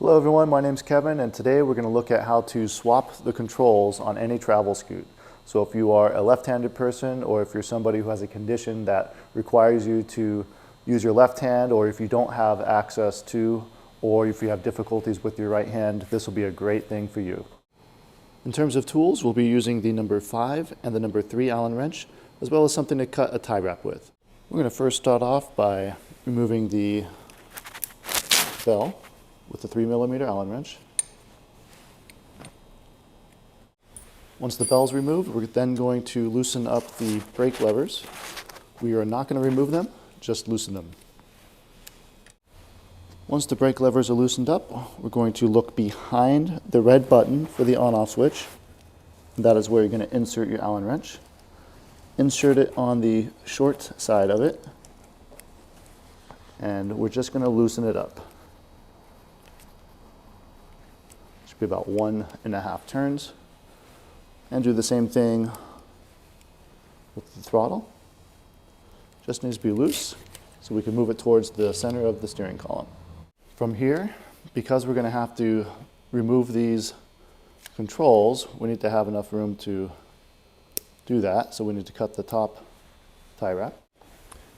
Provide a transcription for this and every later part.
Hello everyone, my name's Kevin, and today we're going to look at how to swap the controls on any TravelScoot. So if you are a left-handed person, or if you're somebody who has a condition that requires you to use your left hand, or if you don't have access to, or if you have difficulties with your right hand, this will be a great thing for you. In terms of tools, we'll be using the number 5 and the number 3 Allen wrench, as well as something to cut a tie wrap with. We're going to first start off by removing the bell with the 3mm Allen wrench. Once the bell is removed, we're then going to loosen up the brake levers. We are not going to remove them, just loosen them. Once the brake levers are loosened up, we're going to look behind the red button for the on-off switch. That is where you're going to insert your Allen wrench. Insert it on the short side of it, and we're just going to loosen it up. Should be about 1.5 turns. And do the same thing with the throttle. Just needs to be loose so we can move it towards the center of the steering column. From here, because we're going to have to remove these controls, we need to have enough room to do that, so we need to cut the top tie wrap.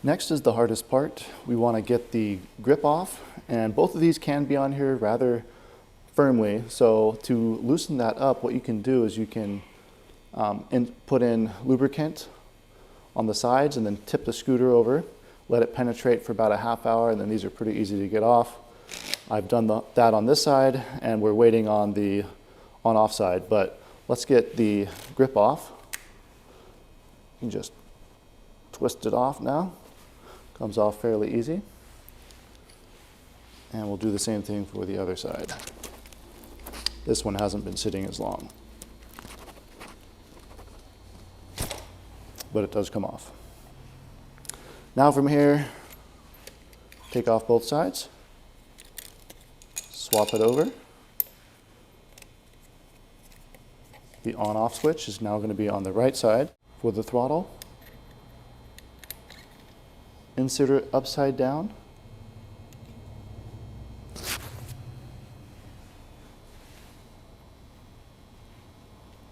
Next is the hardest part. We want to get the grip off, and both of these can be on here rather firmly. So to loosen that up, what you can do is you can put in lubricant on the sides and then tip the scooter over, let it penetrate for about a half hour, and then these are pretty easy to get off. I've done that on this side, and we're waiting on the on-off side, but let's get the grip off. You can just twist it off now. Comes off fairly easy. And we'll do the same thing for the other side. This one hasn't been sitting as long, but it does come off. Now from here, take off both sides, swap it over. The on-off switch is now going to be on the right side. For the throttle, insert it upside down.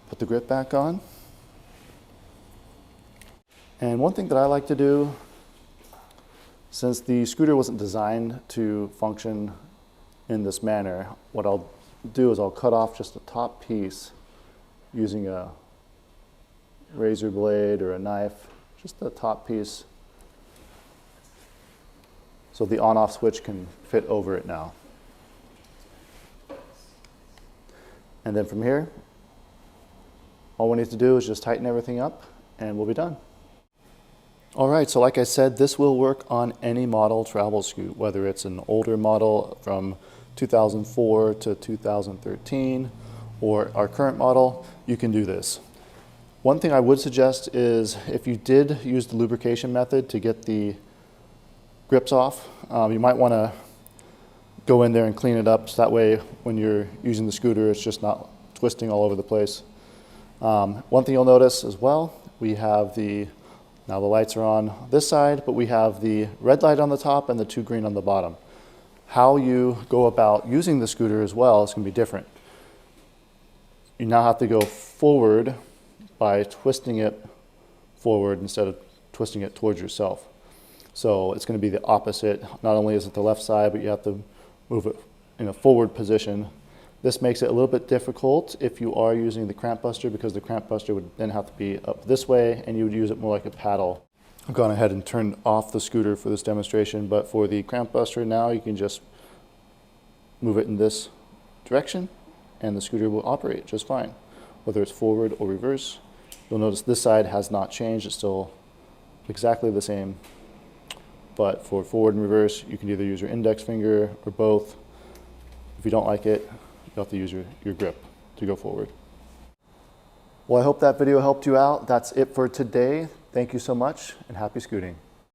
Put the grip back on. And one thing that I like to do, since the scooter wasn't designed to function in this manner, what I'll do is I'll cut off just the top piece using a razor blade or a knife, just the top piece, so the on-off switch can fit over it now. And then from here, all we need to do is just tighten everything up and we'll be done. All right, so like I said, this will work on any model TravelScoot, whether it's an older model from 2004 to 2013 or our current model, you can do this. One thing I would suggest is if you did use the lubrication method to get the grips off, you might want to go in there and clean it up, so that way when you're using the scooter it's just not twisting all over the place. One thing you'll notice as well, we have now the lights are on this side, but we have the red light on the top and the 2 green on the bottom. How you go about using the scooter as well is going to be different. You now have to go forward by twisting it forward instead of twisting it towards yourself. So it's going to be the opposite. Not only is it the left side, but you have to move it in a forward position. This makes it a little bit difficult if you are using the cramp buster, because the cramp buster would then have to be up this way and you would use it more like a paddle. I've gone ahead and turned off the scooter for this demonstration, but for the cramp buster now you can just move it in this direction and the scooter will operate just fine, whether it's forward or reverse. You'll notice this side has not changed, it's still exactly the same. But for forward and reverse, you can either use your index finger or both. If you don't like it, you have to use your grip to go forward. Well, I hope that video helped you out. That's it for today. Thank you so much and happy scooting.